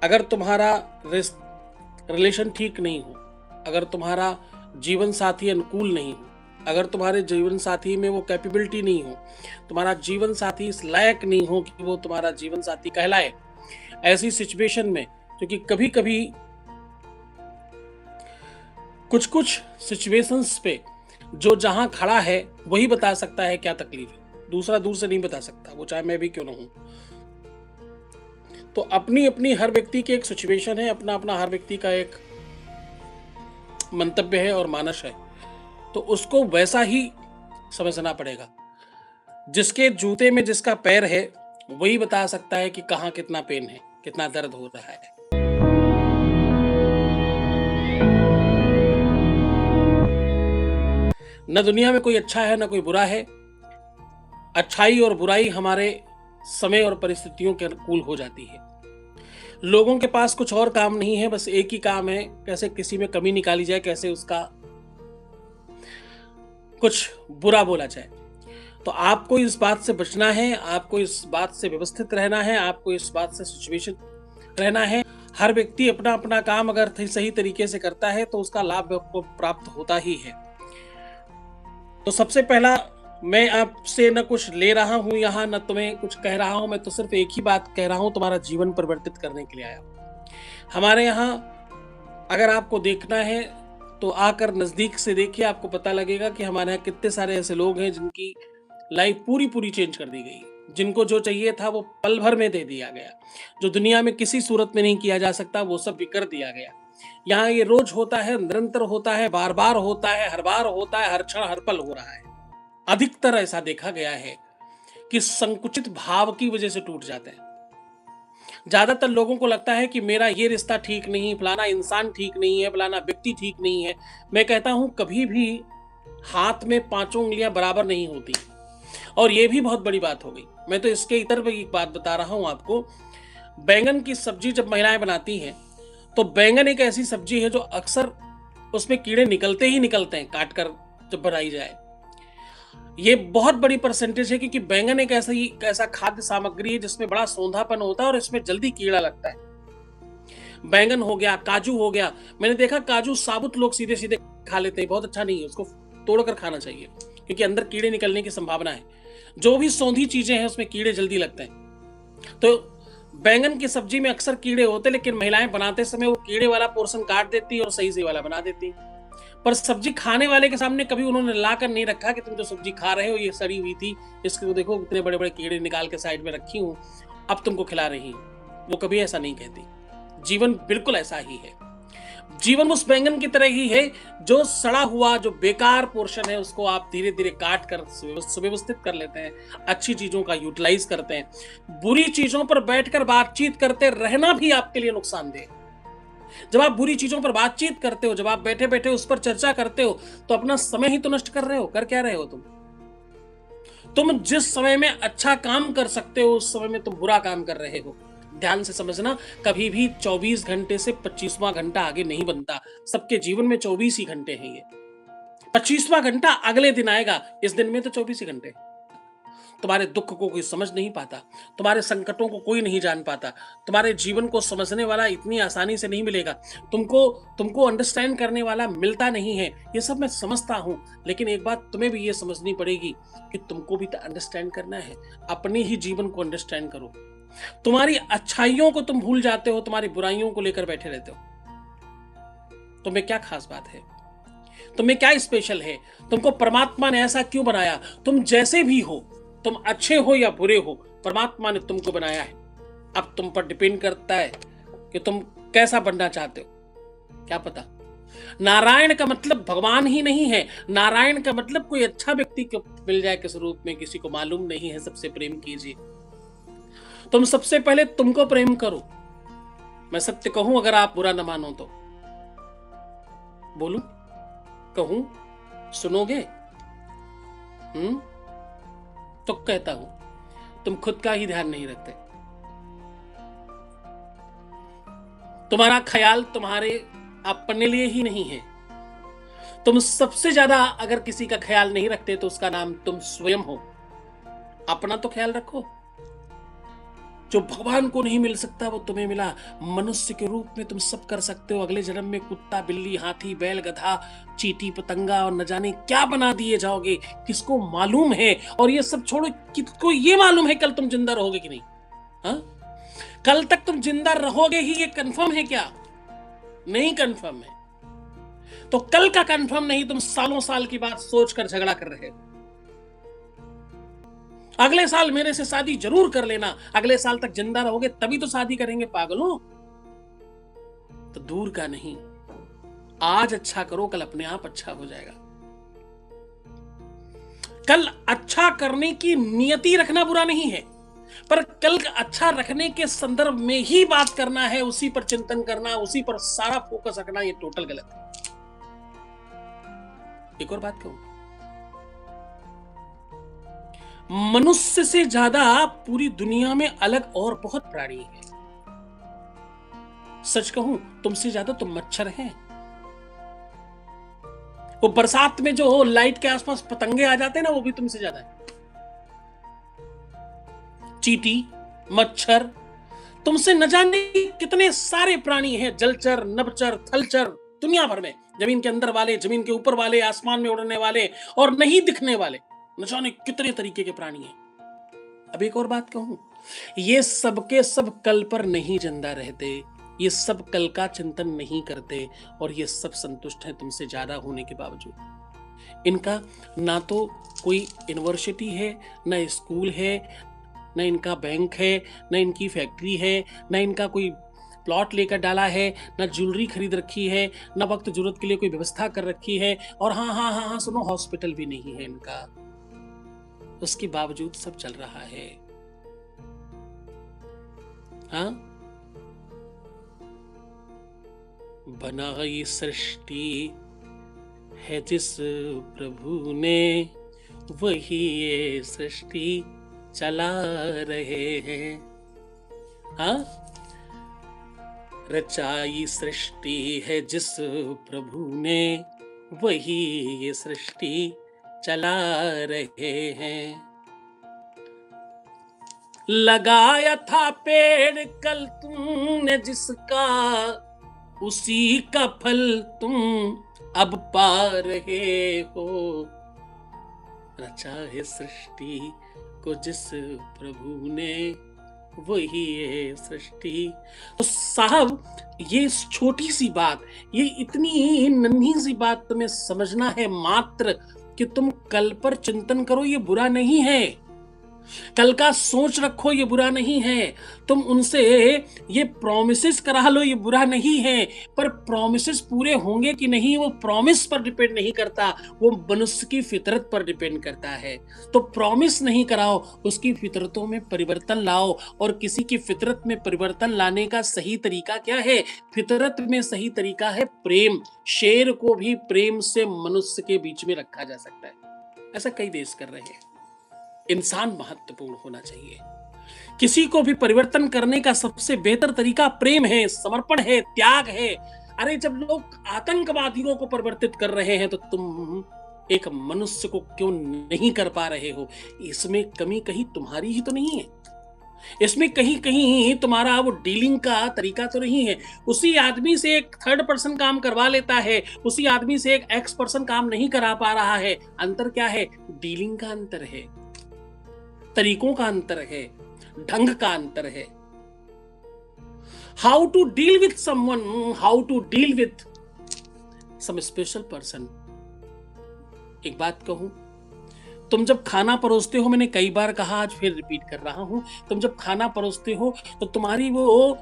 अगर तुम्हारा रिलेशन ठीक नहीं हो, अगर तुम्हारा जीवन साथी अनुकूल नहीं हो, अगर तुम्हारे जीवन साथी में वो कैपेबिलिटी नहीं हो, तुम्हारा जीवन साथी इस लायक नहीं हो कि वो तुम्हारा जीवन साथी कहलाए, ऐसी सिचुएशन में, क्योंकि कभी कभी कुछ कुछ सिचुएशंस पे जो जहां खड़ा है वही बता सकता है क्या तकलीफ है, दूसरा दूर से नहीं बता सकता, वो चाहे मैं भी क्यों ना हूं। तो अपनी अपनी हर व्यक्ति की एक सिचुएशन है, अपना अपना हर व्यक्ति का एक मंतव्य है और मानस है, तो उसको वैसा ही समझना पड़ेगा। जिसके जूते में जिसका पैर है वही बता सकता है कि कहाँ कितना पेन है, कितना दर्द हो रहा है। न दुनिया में कोई अच्छा है न कोई बुरा है। अच्छाई और बुराई हमारे समय और परिस्थितियों के अनुकूल हो जाती है। लोगों के पास कुछ और काम नहीं है, बस एक ही काम है, कैसे किसी में कमी निकाली जाए, कैसे उसका कुछ बुरा बोला जाए। तो आपको इस बात से बचना है, आपको इस बात से व्यवस्थित रहना है, आपको इस बात से सिचुएशन रहना है। हर व्यक्ति अपना अपना काम अगर सही तरीके से करता है तो उसका लाभ आपको प्राप्त होता ही है। तो सबसे पहला, मैं आपसे न कुछ ले रहा हूं यहाँ, न तुम्हें कुछ कह रहा हूं, मैं तो सिर्फ एक ही बात कह रहा हूं, तुम्हारा जीवन परिवर्तित करने के लिए आया हूं। हमारे यहाँ अगर आपको देखना है तो आकर नजदीक से देखिए, आपको पता लगेगा कि हमारे यहाँ कितने सारे ऐसे लोग हैं जिनकी लाइफ पूरी पूरी चेंज कर दी गई, जिनको जो चाहिए था वो पल भर में दे दिया गया, जो दुनिया में किसी सूरत में नहीं किया जा सकता वो सब भी कर दिया गया। यहाँ ये रोज होता है, निरंतर होता है, बार बार होता है, हर बार होता है, हर क्षण हर पल हो रहा है। अधिकतर ऐसा देखा गया है कि संकुचित भाव की वजह से टूट जाते हैं। ज्यादातर लोगों को लगता है कि मेरा ये रिश्ता ठीक नहीं, फलाना इंसान ठीक नहीं है, फलाना व्यक्ति ठीक नहीं है। मैं कहता हूं कभी भी हाथ में पांचों उंगलियां बराबर नहीं होती, और ये भी बहुत बड़ी बात हो गई। मैं तो इसके इतर भी एक बात बता रहा हूं आपको। बैंगन की सब्जी जब महिलाएं बनाती हैं तो बैंगन एक ऐसी सब्जी है जो अक्सर उसमें कीड़े निकलते ही निकलते हैं, काट कर जब बनाई जाए। ये बहुत बड़ी परसेंटेज है, क्योंकि बैंगन एक ऐसा खाद्य सामग्री है जिसमें बड़ा सौंधापन होता है और इसमें जल्दी कीड़ा लगता है। बैंगन हो गया, काजू हो गया, मैंने देखा काजू साबुत लोग सीधे सीधे खा लेते हैं, बहुत अच्छा नहीं है, उसको तोड़कर खाना चाहिए क्योंकि अंदर कीड़े निकलने की संभावना है। जो भी सौंधी चीजें हैं उसमें कीड़े जल्दी लगते हैं। तो बैंगन की सब्जी में अक्सर कीड़े होते, लेकिन महिलाएं बनाते समय वो कीड़े वाला पोर्शन काट देती और सही से वाला बना देती। पर सब्जी खाने वाले के सामने कभी उन्होंने लाकर नहीं रखा कि तुम जो सब्जी खा रहे हो ये सड़ी हुई थी, इसको देखो कितने बड़े बड़े कीड़े निकाल के साइड में रखी हूं, अब तुमको खिला रही हूं। वो कभी ऐसा नहीं कहती। जीवन बिल्कुल ऐसा ही है। जीवन उस बैंगन की तरह ही है, जो सड़ा हुआ, जो बेकार पोर्शन है उसको आप धीरे धीरे काट कर सुव्यवस्थित कर लेते हैं, अच्छी चीजों का यूटिलाइज करते हैं। बुरी चीजों पर बैठकर बातचीत करते रहना भी आपके लिए नुकसानदेह। जब आप बुरी चीजों पर बातचीत करते हो, जब आप बैठे बैठे उस पर चर्चा करते हो, तो अपना समय ही तो नष्ट कर रहे हो। कर क्या रहे हो तुम जिस समय में अच्छा काम कर सकते हो उस समय में तुम बुरा काम कर रहे हो। ध्यान से समझना, कभी भी 24 घंटे से 25वां घंटा आगे नहीं बनता। सबके जीवन में 24 ही घंटे हैं। ये 25वां घंटा अगले दिन आएगा, इस दिन में तो 24 ही घंटे। तुम्हारे दुख को कोई समझ नहीं पाता, तुम्हारे संकटों को कोई नहीं जान पाता, तुम्हारे जीवन को समझने वाला इतनी आसानी से नहीं मिलेगा, तुमको अंडरस्टैंड करने वाला मिलता नहीं है। ये सब मैं समझता हूं, लेकिन एक बात तुम्हें भी ये समझनी पड़ेगी कि तुमको भी तो अंडरस्टैंड करना है। अपने ही जीवन को अंडरस्टैंड करो। तुम्हारी अच्छाइयों को तुम भूल जाते हो, तुम्हारी बुराइयों को लेकर बैठे रहते हो। तुम्हें क्या खास बात है? तुम्हें क्या स्पेशल है? तुमको परमात्मा ने ऐसा क्यों बनाया? तुम जैसे भी हो, तुम अच्छे हो या बुरे हो, परमात्मा ने तुमको बनाया है। अब तुम पर डिपेंड करता है कि तुम कैसा बनना चाहते हो। क्या पता, नारायण का मतलब भगवान ही नहीं है। नारायण का मतलब कोई अच्छा व्यक्ति को मिल जाए किस रूप में, किसी को मालूम नहीं है। सबसे प्रेम कीजिए। तुम सबसे पहले तुमको प्रेम करो। मैं सत्य कहूं, अगर आप बुरा न मानो तो बोलूं, कहूं, सुनोगे? तो कहता हूं, तुम खुद का ही ध्यान नहीं रखते। तुम्हारा ख्याल तुम्हारे अपने लिए ही नहीं है। तुम सबसे ज्यादा अगर किसी का ख्याल नहीं रखते तो उसका नाम तुम स्वयं हो। अपना तो ख्याल रखो। जो भगवान को नहीं मिल सकता वो तुम्हें मिला। मनुष्य के रूप में तुम सब कर सकते हो। अगले जन्म में कुत्ता, बिल्ली, हाथी, बैल, गधा, चींटी, पतंगा और न जाने क्या बना दिए जाओगे, किसको मालूम है। और ये सब छोड़ो, किसको ये मालूम है कल तुम जिंदा रहोगे कि नहीं? हाँ, कल तक तुम जिंदा रहोगे ही, ये कंफर्म है क्या? नहीं कंफर्म है। तो कल का कंफर्म नहीं, तुम सालों साल की बात सोचकर झगड़ा कर रहे हो। अगले साल मेरे से शादी जरूर कर लेना, अगले साल तक जिंदा रहोगे तभी तो शादी करेंगे पागलों। तो दूर का नहीं, आज अच्छा करो, कल अपने आप अच्छा हो जाएगा। कल अच्छा करने की नियति रखना बुरा नहीं है, पर कल अच्छा रखने के संदर्भ में ही बात करना है, उसी पर चिंतन करना, उसी पर सारा फोकस रखना, ये टोटल गलत है। एक और बात कहूं, मनुष्य से ज्यादा पूरी दुनिया में अलग और बहुत प्राणी हैं। सच कहूं, तुमसे ज्यादा तो मच्छर हैं। वो बरसात में जो लाइट के आसपास पतंगे आ जाते हैं ना, वो भी तुमसे ज्यादा है। चींटी, मच्छर, तुमसे न जाने कितने सारे प्राणी हैं, जलचर, नभचर, थलचर, दुनिया भर में, जमीन के अंदर वाले, जमीन के ऊपर वाले, आसमान में उड़ने वाले और नहीं दिखने वाले, न जाने कितने तरीके के प्राणी हैं। अब एक और बात कहूं, ये सब के सब कल पर नहीं जिंदा रहते, ये सब कल का चिंतन नहीं करते, और ये सब संतुष्ट हैं तुमसे ज्यादा होने के बावजूद। इनका ना तो कोई यूनिवर्सिटी है, ना स्कूल है, न इनका बैंक है, न इनकी फैक्ट्री है, न इनका कोई प्लॉट लेकर डाला है, न ज्वेलरी खरीद रखी है, न वक्त जरूरत के लिए कोई व्यवस्था कर रखी है, और हाँ सुनो, हॉस्पिटल भी नहीं है इनका। उसके बावजूद सब चल रहा है। हाँ, बनाई सृष्टि है जिस प्रभु ने, वही ये सृष्टि चला रहे हैं। हाँ, रचाई सृष्टि है जिस प्रभु ने, वही ये सृष्टि चला रहे हैं। लगाया था पेड़ कल तुमने जिसका, उसी का फल तुम अब पा रहे हो। रचा है सृष्टि को जिस प्रभु ने, वही है सृष्टि। तो साहब, ये छोटी सी बात, ये इतनी नन्ही सी बात तुम्हें समझना है मात्र, कि तुम कल पर चिंतन करो, ये बुरा नहीं है। कल का सोच रखो, ये बुरा नहीं है। तुम उनसे ये प्रॉमिसेस करा लो, ये बुरा नहीं है। पर प्रॉमिसेस पूरे होंगे कि नहीं, वो प्रॉमिस पर डिपेंड नहीं करता, वो मनुष्य की फितरत पर डिपेंड करता है। तो प्रॉमिस नहीं कराओ, उसकी फितरतों में परिवर्तन लाओ। और किसी की फितरत में परिवर्तन लाने का सही तरीका क्या है? फितरत में सही तरीका है प्रेम। शेर को भी प्रेम से मनुष्य के बीच में रखा जा सकता है। ऐसा कई देश कर रहे हैं। इंसान महत्वपूर्ण होना चाहिए। किसी को भी परिवर्तन करने का सबसे बेहतर तरीका प्रेम है, समर्पण है, त्याग है। अरे जब लोग आतंकवादियों को परिवर्तित कर रहे हैं, तो तुम एक मनुष्य को क्यों नहीं कर पा रहे हो? इसमें कमी कहीं तुम्हारी ही तो नहीं है, इसमें कहीं कहीं तुम्हारा वो डीलिंग का तरीका तो नहीं है। उसी आदमी से एक थर्ड पर्सन काम करवा लेता है, उसी आदमी से एक एक्स पर्सन काम नहीं करा पा रहा है। अंतर क्या है? डीलिंग का अंतर है, तरीकों का अंतर है, ढंग का अंतर है। How to deal with someone, how to deal with some special person. एक बात कहूं, तुम जब खाना परोसते हो, मैंने कई बार कहा, आज फिर रिपीट कर रहा हूं, तुम जब खाना परोसते हो तो तुम्हारी वो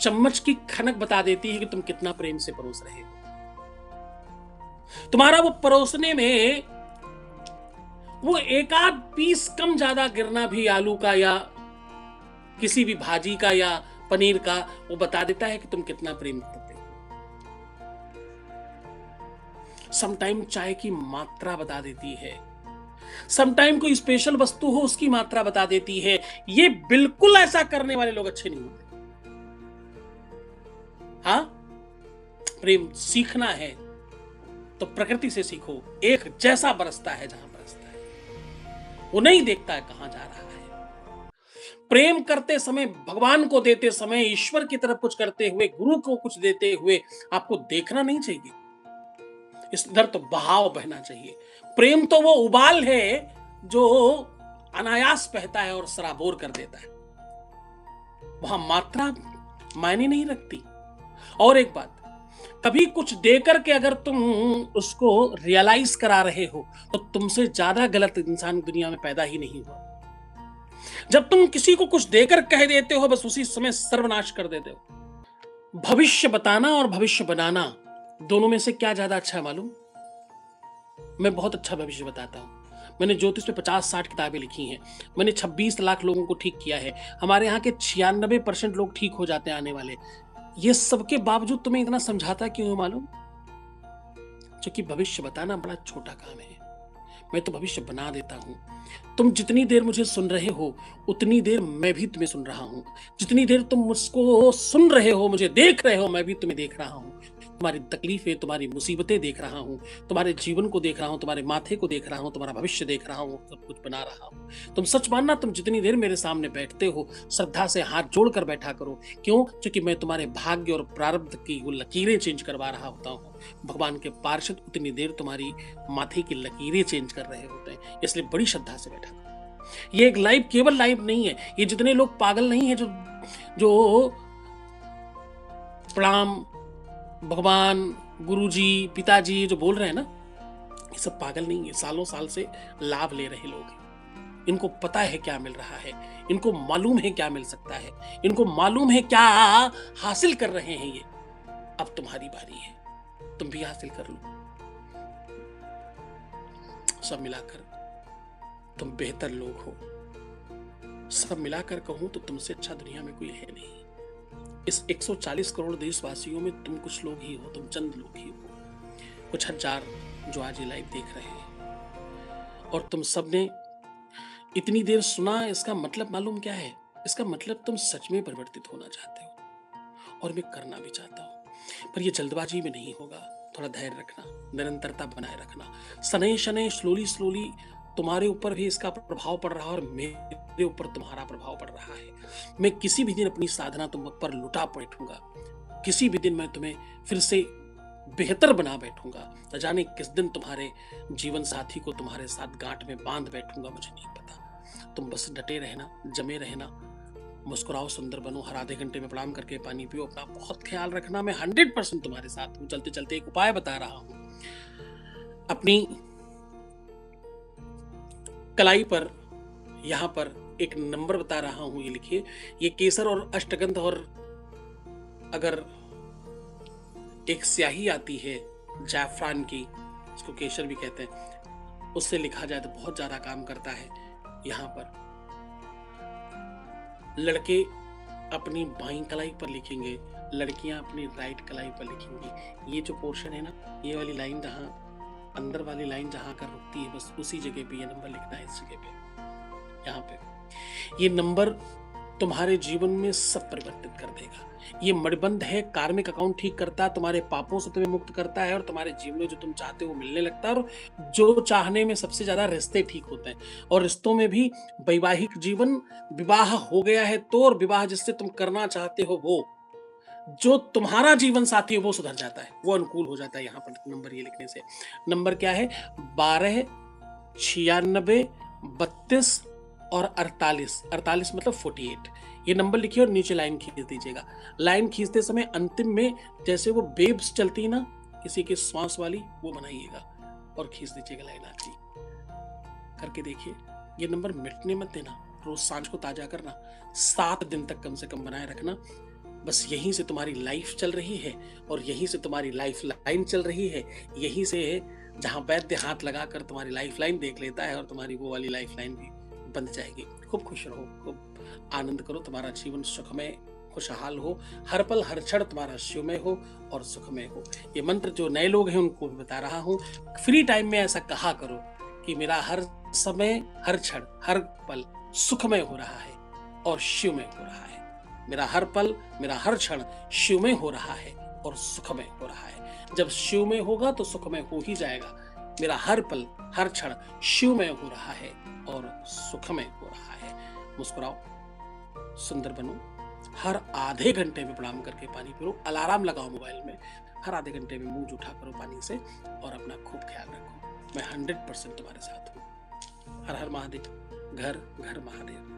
चम्मच की खनक बता देती है कि तुम कितना प्रेम से परोस रहे हो। तुम्हारा वो परोसने में वो एक आध पीस कम ज्यादा गिरना भी आलू का या किसी भी भाजी का या पनीर का, वो बता देता है कि तुम कितना प्रेम करते हो। समटाइम चाय की मात्रा बता देती है, समटाइम कोई स्पेशल वस्तु हो उसकी मात्रा बता देती है। ये बिल्कुल ऐसा करने वाले लोग अच्छे नहीं होते। हाँ, प्रेम सीखना है तो प्रकृति से सीखो। एक जैसा बरसता है जहां बरसता है, वो नहीं देखता है कहां जा रहा है। प्रेम करते समय, भगवान को देते समय, ईश्वर की तरफ कुछ करते हुए, गुरु को कुछ देते हुए आपको देखना नहीं चाहिए। इस इधर तो बहाव बहना चाहिए। प्रेम तो वो उबाल है जो अनायास बहता है और सराबोर कर देता है। वहां मात्रा मायने नहीं रखती। और एक बात, कभी कुछ देकर के अगर तुम उसको रियलाइज करा रहे हो तो तुमसे ज्यादा गलत इंसान दुनिया में पैदा ही नहीं हुआ। जब तुम किसी को कुछ देकर कह देते हो, बस उसी समय सर्वनाश कर देते हो। भविष्य बताना और भविष्य बनाना दोनों में से क्या ज्यादा अच्छा है मालूम? मैं बहुत अच्छा भविष्य बताता हूं। मैंने ज्योतिष पे 50-60 किताबें लिखी हैं। मैंने 26 लाख लोगों को ठीक किया है। हमारे यहाँ के 96% लोग ठीक हो जाते हैं आने वाले। ये सबके बावजूद तुम्हें इतना समझाता क्यों है मालूम? क्योंकि भविष्य बताना बड़ा छोटा काम है। मैं तो भविष्य बना देता हूं। तुम जितनी देर मुझे सुन रहे हो उतनी देर मैं भी तुम्हें सुन रहा हूं। जितनी देर तुम मुझको सुन रहे हो, मुझे देख रहे हो, मैं भी तुम्हें देख रहा हूं। तुम्हारी तकलीफें, तुम्हारी मुसीबतें देख रहा हूं, तुम्हारे जीवन को देख रहा हूं, तुम्हारे माथे को देख रहा हूं, तुम्हारा भविष्य देख रहा हूं, सब कुछ बना रहा हूं। तुम सच मानना, तुम जितनी देर मेरे सामने बैठते हो, श्रद्धा से हाथ जोड़कर बैठा करो। क्यों? क्योंकि मैं तुम्हारे भाग्य और प्रारब्ध की वो लकीरें चेंज करवा रहा होता हूं। भगवान के पार्षद उतनी देर तुम्हारी माथे की लकीरें चेंज कर रहे होते हैं। इसलिए बड़ी श्रद्धा से बैठा करो। ये एक लाइव केवल लाइव नहीं है। ये जितने लोग पागल नहीं है जो प्रणाम भगवान, गुरुजी, पिताजी जो बोल रहे हैं ना, ये सब पागल नहीं है। सालों साल से लाभ ले रहे लोग हैं। इनको पता है क्या मिल रहा है, इनको मालूम है क्या मिल सकता है, इनको मालूम है क्या हासिल कर रहे हैं ये। अब तुम्हारी बारी है, तुम भी हासिल कर लो। सब मिलाकर तुम बेहतर लोग हो। सब मिलाकर कहूं तो तुमसे अच्छा दुनिया में कोई है नहीं। इस 140 करोड़ देशवासियों में तुम कुछ लोग ही हो, तुम चंद लोग ही हो, कुछ हजार जो आज ये लाइव देख रहे हैं। और तुम सबने इतनी देर सुना, इसका मतलब मालूम क्या है? इसका मतलब तुम सच में परिवर्तित होना चाहते हो और मैं करना भी चाहता हूं। पर ये जल्दबाजी में नहीं होगा। थोड़ा धैर्य रखना, निरंतरता बनाए रखना। शनै शनै स्लोली तुम्हारे ऊपर भी इसका प्रभाव पड़ रहा है और मेरे ऊपर तुम्हारा प्रभाव पड़ रहा है। मैं किसी भी दिन अपनी साधना तुम पर लुटा बैठूंगा। किसी भी दिन मैं तुम्हें फिर से बेहतर बना बैठूंगा। न जाने किस दिन तुम्हारे जीवन साथी को तुम्हारे साथ गांठ में बांध बैठूंगा, मुझे नहीं पता। तुम बस डटे रहना, जमे रहना, मुस्कुराओ, सुंदर बनो। हर आधे घंटे में प्रणाम करके पानी पियो। अपना बहुत ख्याल रखना। मैं 100% तुम्हारे साथ हूं। चलते चलते एक उपाय बता रहा हूं। अपनी कलाई पर, यहां पर एक नंबर बता रहा हूं, ये लिखिए। ये केसर और अष्टगंध और अगर एक स्याही आती है जाफरान की, इसको केसर भी कहते हैं, उससे लिखा जाए तो बहुत ज्यादा काम करता है। यहां पर लड़के अपनी बाईं कलाई पर लिखेंगे, लड़कियां अपनी राइट कलाई पर लिखेंगी। ये जो पोर्शन है ना, ये वाली लाइन जहां अंदर वाली लाइन जहां कर रुकती है, बस उसी जगह पे ये नंबर लिखना है। इस जगह पे, यहाँ पे ये नंबर तुम्हारे जीवन में सब परिवर्तित कर देगा। ये मणिबंध है, कार्मिक अकाउंट ठीक करता है, तुम्हारे पापों से तुम्हें मुक्त करता है और तुम्हारे जीवन में जो तुम चाहते हो मिलने लगता है। और जो चाहने में सबसे ज्यादा रिश्ते ठीक होते हैं। और रिश्तों में भी वैवाहिक जीवन, विवाह हो गया है तो, और विवाह जिससे तुम करना चाहते हो वो, जो तुम्हारा जीवन साथी है वो सुधर जाता है, वो अनुकूल हो जाता है। यहाँ पर नंबर ये लिखने से, नंबर क्या है? 12, 96, 32 और 48। 48 मतलब 48। ये नंबर लिखिए और नीचे लाइन खींच दीजिएगा। लाइन खींचते समय अंतिम में जैसे वो वेव्स चलती है ना किसी के श्वास वाली, वो बनाइएगा और खींच दीजिएगा लाइन आपकी। करके देखिए। ये नंबर मिटने मत देना। रोज सांझ को ताजा करना। 7 दिन तक कम से कम बनाए रखना। बस यहीं से तुम्हारी लाइफ चल रही है और यहीं से तुम्हारी लाइफ लाइन चल रही है। यहीं से जहां वैद्य हाथ लगाकर तुम्हारी लाइफ लाइन देख लेता है और तुम्हारी वो वाली लाइफ लाइन भी बन जाएगी। खूब खुश रहो, खूब आनंद करो। तुम्हारा जीवन सुखमय, खुशहाल हो। हर पल हर क्षण तुम्हारा शिवमय हो और सुखमय हो। ये मंत्र जो नए लोग हैं उनको भी बता रहा हूँ। फ्री टाइम में ऐसा कहा करो कि मेरा हर समय, हर क्षण, हर पल सुखमय हो रहा है और शिवमय हो रहा है। मेरा हर पल, मेरा हर क्षण शिवमय हो रहा है और सुखमय हो रहा है। जब शिवमय होगा तो सुखमय हो ही जाएगा। मेरा हर पल, हर क्षण शिवमय हो रहा है और सुखमय हो रहा है। मुस्कुराओ, सुंदर बनो। हर आधे घंटे में प्रणाम करके पानी पियो। अलार्म लगाओ मोबाइल में, हर आधे घंटे में मुंह जूठा करो पानी से और अपना खूब ख्याल रखो। मैं 100% तुम्हारे साथ हूँ। हर हर महादेव। घर घर महादेव।